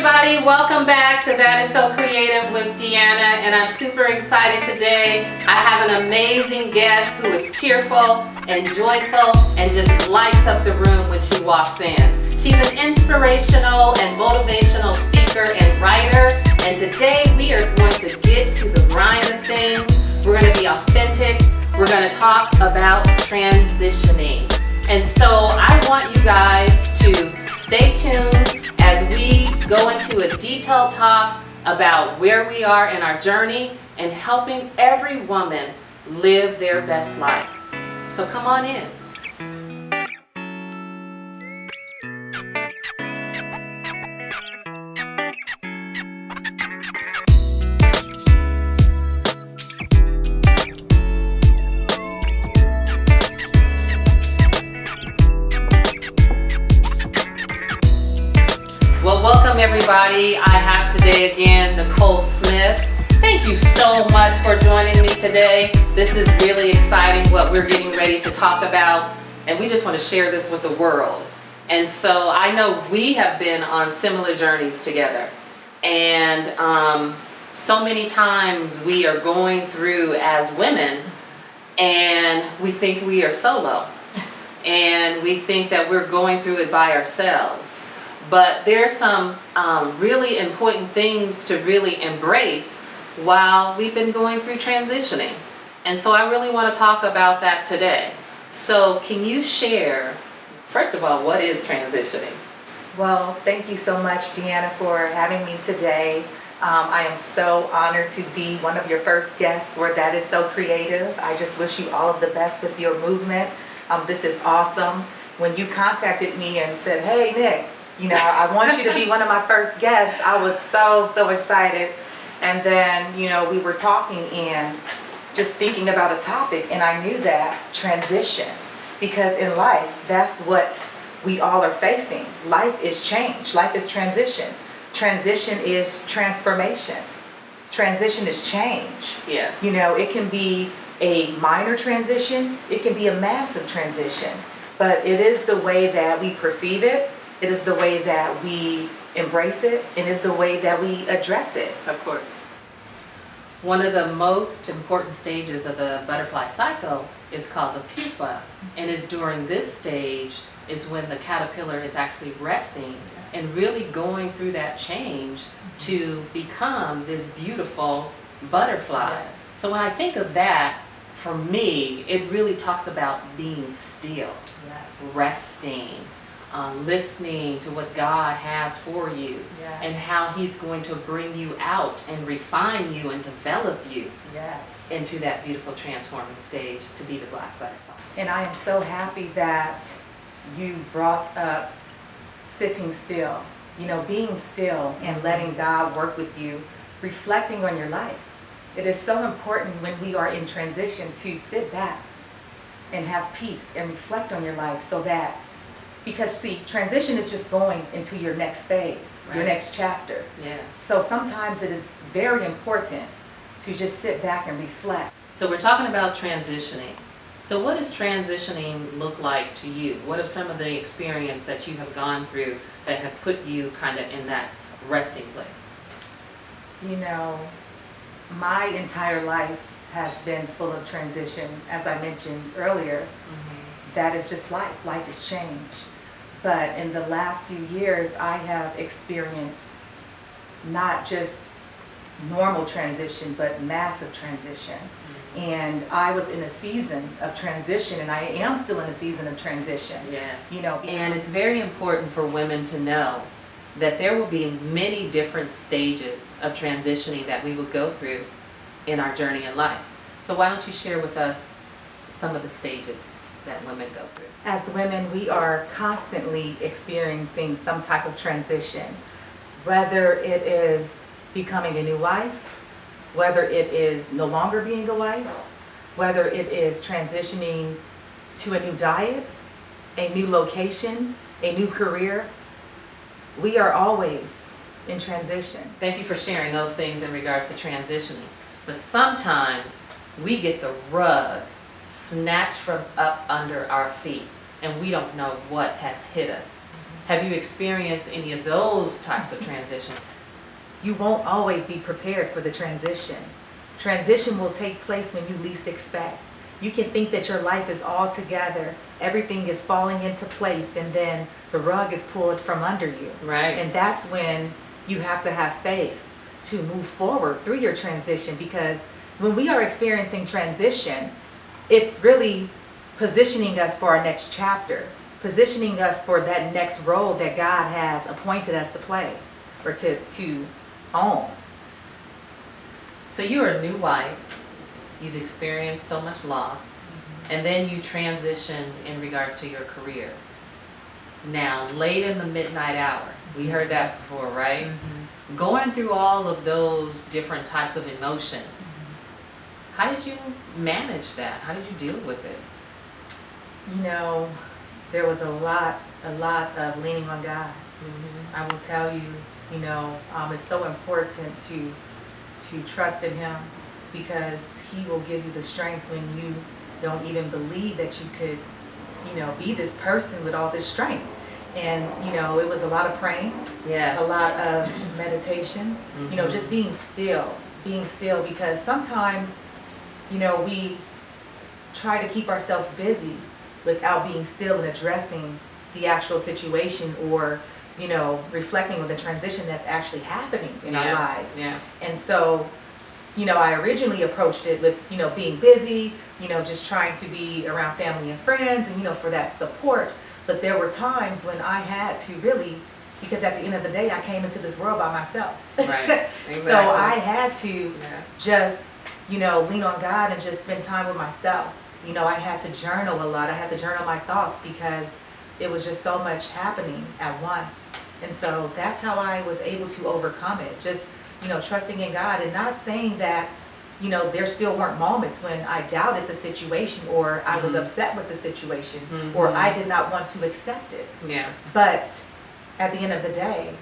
everybody, welcome back to That Is So Creative with Deanna, and I'm super excited today. I have an amazing guest who is cheerful and joyful and just lights up the room when she walks in. She's an inspirational and motivational speaker and writer, and today we are going to get to the grind of things. We're going to be authentic. We're going to talk about transitioning. And so I want you guys to stay tuned as we go into a detailed talk about where we are in our journey and helping every woman live their best life. So come on in. Well, welcome everybody. I have today again Nicole Smith. Thank you so much for joining me today. This is really exciting what we're getting ready to talk about, and we just want to share this with the world. And so I know we have been on similar journeys together, and so many times we are going through as women and we think we are solo and we think that we're going through it by ourselves. But there's some really important things to really embrace while we've been going through transitioning. And so I really want to talk about that today. So can you share, first of all, what is transitioning? Well, thank you so much, Deanna, for having me today. I am so honored to be one of your first guests for That Is So Creative. I just wish you all of the best with your movement. This is awesome. When you contacted me and said, hey, Nick, I want you to be one of my first guests, I was so excited. And then, we were talking and just thinking about a topic, and I knew that transition, because in life, that's what we all are facing. Life is change. Life is transition. Transition is transformation. Transition is change. Yes. It can be a minor transition. It can be a massive transition. But it is the way that we perceive it. It is the way that we embrace it, and is the way that we address it. Of course. One of the most important stages of the butterfly cycle is called the pupa, and is during this stage is when the caterpillar is actually resting and really going through that change to become this beautiful butterfly. Yes. So when I think of that, for me, it really talks about being still, resting, listening to what God has for you, and how He's going to bring you out and refine you and develop you into that beautiful transforming stage to be the black butterfly. And I am so happy that you brought up sitting still, being still and letting God work with you, reflecting on your life. It is so important when we are in transition to sit back and have peace and reflect on your life, so that, because see, transition is just going into your next phase, your next chapter. Yes. So sometimes it is very important to just sit back and reflect. So we're talking about transitioning. So what does transitioning look like to you? What are some of the experience that you have gone through that have put you kind of in that resting place? My entire life has been full of transition. As I mentioned earlier, that is just life. Life is change. But in the last few years, I have experienced not just normal transition, but massive transition. And I was in a season of transition, and I am still in a season of transition. Yeah. And it's very important for women to know that there will be many different stages of transitioning that we will go through in our journey in life. So why don't you share with us some of the stages that women go through? As women, we are constantly experiencing some type of transition, whether it is becoming a new wife, whether it is no longer being a wife, whether it is transitioning to a new diet, a new location, a new career. We are always in transition. Thank you for sharing those things in regards to transitioning. But sometimes we get the rug snatched from up under our feet, and we don't know what has hit us. Have you experienced any of those types of transitions? You won't always be prepared for the transition. Transition will take place when you least expect. You can think that your life is all together, everything is falling into place, and then the rug is pulled from under you. Right. And that's when you have to have faith to move forward through your transition, because when we are experiencing transition, it's really positioning us for our next chapter, positioning us for that next role that God has appointed us to play or to own. So you're a new wife, you've experienced so much loss, and then you transition in regards to your career. Now, late in the midnight hour, we heard that before, right? Going through all of those different types of emotions, how did you manage that? How did you deal with it? You know, there was a lot of leaning on God. I will tell you, you know, it's so important to trust in Him, because He will give you the strength when you don't even believe that you could, you know, be this person with all this strength. And, you know, it was a lot of praying, Yes. a lot of meditation, you know, just being still, because sometimes, you know, we try to keep ourselves busy without being still and addressing the actual situation, or, you know, reflecting on the transition that's actually happening in our lives. Yeah. And so, you know, I originally approached it with, you know, being busy, you know, just trying to be around family and friends and, you know, for that support. But there were times when I had to really, because at the end of the day, I came into this world by myself. Right. Exactly. So I had to just, you know, lean on God and just spend time with myself. You know, I had to journal a lot. I had to journal my thoughts, because it was just so much happening at once. And so that's how I was able to overcome it. Just, you know, trusting in God, and not saying that, you know, there still weren't moments when I doubted the situation, or I was upset with the situation, or I did not want to accept it. Yeah. But at the end of the day,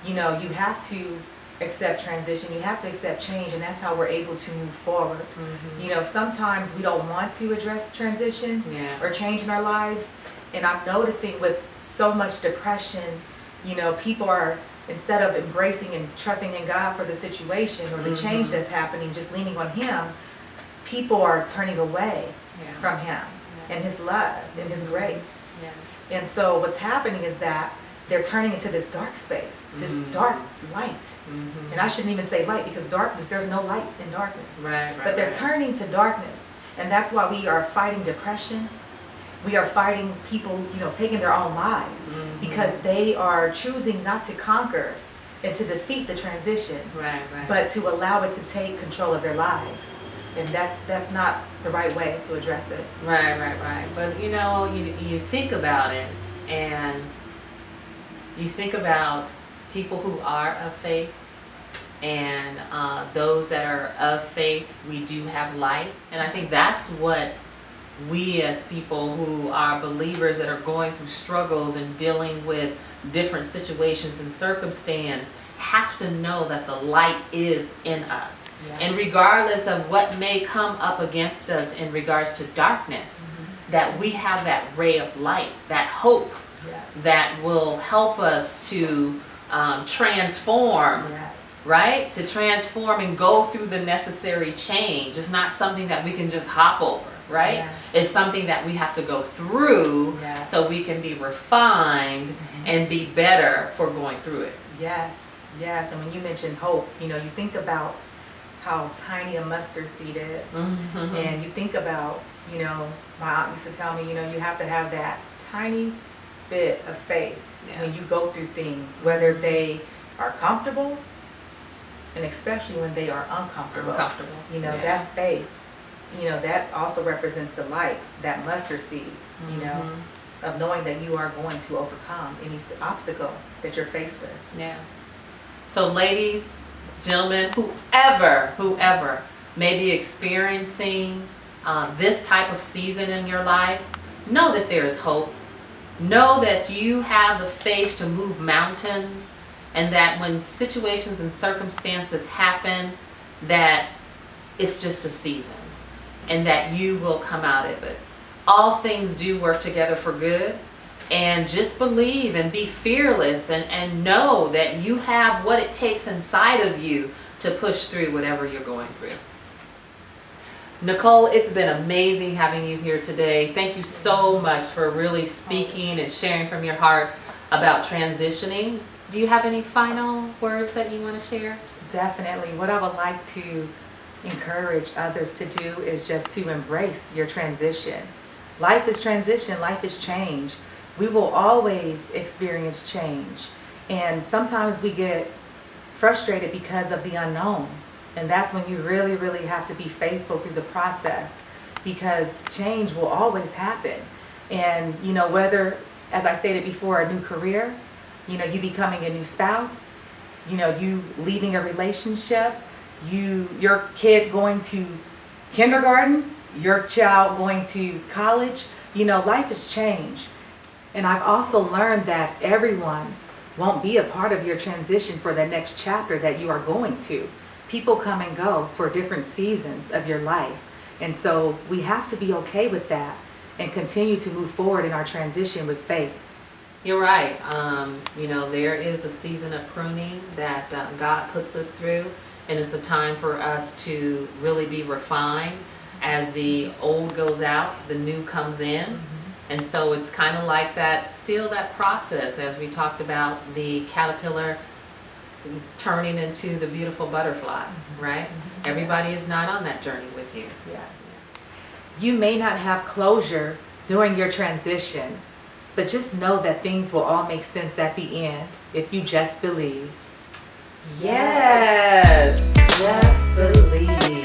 you know, you have to accept transition, you have to accept change, and that's how we're able to move forward. You know, sometimes we don't want to address transition or change in our lives, and I'm noticing with so much depression, you know, people are, instead of embracing and trusting in God for the situation or the change that's happening, just leaning on Him, people are turning away from Him and His love and His grace. And so what's happening is that they're turning into this dark space, this dark light. And I shouldn't even say light, because darkness, there's no light in darkness. But they're turning to darkness. And that's why we are fighting depression. We are fighting people, you know, taking their own lives, because they are choosing not to conquer and to defeat the transition, but to allow it to take control of their lives. And that's not the right way to address it. Right. But, you know, you think about it, and you think about people who are of faith, and those that are of faith, we do have light. And I think that's what we as people who are believers that are going through struggles and dealing with different situations and circumstance have to know, that the light is in us. And regardless of what may come up against us in regards to darkness, that we have that ray of light, that hope that will help us to transform, right? To transform and go through the necessary change. It's not something that we can just hop over. Right? It's something that we have to go through so we can be refined and be better for going through it. Yes. And when you mention hope, you know, you think about how tiny a mustard seed is. And you think about, you know, my aunt used to tell me, you know, you have to have that tiny bit of faith when you go through things, whether they are comfortable, and especially when they are uncomfortable. You know, that faith, you know, that also represents the light, that mustard seed, you know, of knowing that you are going to overcome any obstacle that you're faced with. So ladies, gentlemen, whoever may be experiencing this type of season in your life, know that there is hope. Know that you have the faith to move mountains, and that when situations and circumstances happen, that it's just a season, and that you will come out of it. All things do work together for good and just believe and be fearless and know that you have what it takes inside of you to push through whatever you're going through. Nicole, it's been amazing having you here today. Thank you so much for really speaking and sharing from your heart about transitioning. Do you have any final words that you want to share? Definitely. What I would like to encourage others to do is just to embrace your transition. Life is transition, life is change. We will always experience change. And sometimes we get frustrated because of the unknown. And that's when you really, really have to be faithful through the process, because change will always happen. And, you know, whether, as I stated before, a new career, you know, you becoming a new spouse, you know, you leaving a relationship, your kid going to kindergarten, your child going to college, you know, life is change. And I've also learned that everyone won't be a part of your transition for the next chapter that you are going to. People come and go for different seasons of your life. And so we have to be okay with that and continue to move forward in our transition with faith. You're right. You know, there is a season of pruning that God puts us through, and it's a time for us to really be refined. As the old goes out, the new comes in. Mm-hmm. And so it's kind of like that process, as we talked about, the caterpillar turning into the beautiful butterfly, right? Mm-hmm. Everybody is not on that journey with you. Yes. You may not have closure during your transition, but just know that things will all make sense at the end if you just believe. Yes, just believe.